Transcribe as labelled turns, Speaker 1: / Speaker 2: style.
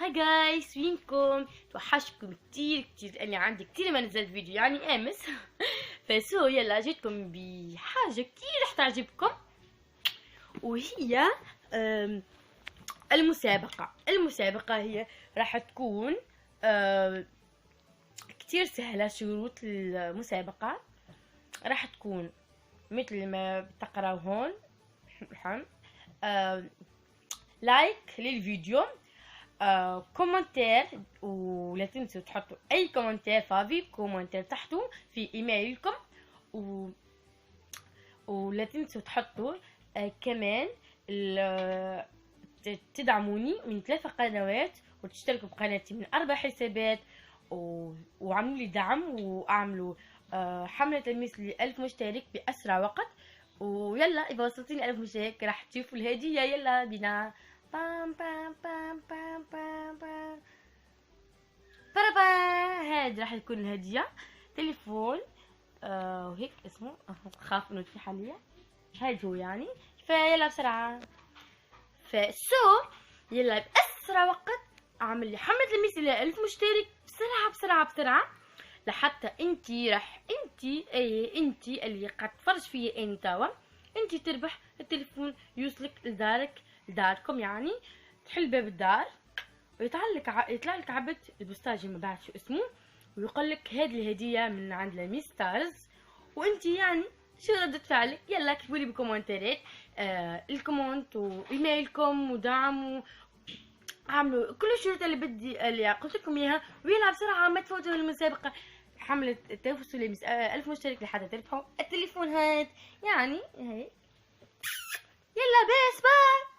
Speaker 1: هاي جايز، وينكم؟ توحشكم كتير لاني عندي كتير ما نزلت فيديو يعني امس. فسو يلا جيتكم بحاجة كتير رح تعجبكم، وهي المسابقة هي راح تكون كتير سهلة. شروط المسابقة راح تكون مثل ما بتقرأوا هون. لايك للفيديو، كومنتير، ولا تنسوا تحطوا اي كومنتير فافي كومنتير تحته في ايميلكم، ولا تنسوا تحطوا كمان تدعموني من 3 قنوات وتشتركوا بقناتي من 4 حسابات، وعملوا لي دعم واعملوا حملة تلميس ل1000 مشترك بأسرع وقت. ويلا إذا وصلتيني 1000 مشترك راح تشوفوا الهدية. يلا بينا. بام بام بام بام بام بام بام. هاد راح يكون الهدية تليفون وهيك اسمه خاف انه في حاليا هاد هو يعني. فيلا بسرعة. فسو يلا بأسرع وقت اعمل لي حملة تلميس ل1000 مشترك بسرعة بسرعة بسرعة، لحتى انتي اللي قد تفرج فيا اني توا، انتي تربح التليفون يوصلك لداركم يعني. تحل باب الدار ويطلع لك عبد البوستاجي ما بعرف شو اسمه، ويقول لك هذه الهديه من عند لمي ستارز. وانتي يعني شو ردة فعلك؟ يلا اكتبوا لي بالكومنتات الكومنت وايميلكم ودعم، عملوا كل الشروط اللي قلت لكم اياها، ويلا بسرعه ما تفوتوا المسابقه. حملة تنافسوا ل 1000 مشترك لحتى تربحوا التليفون هاد يعني هيك. يلا بس باي.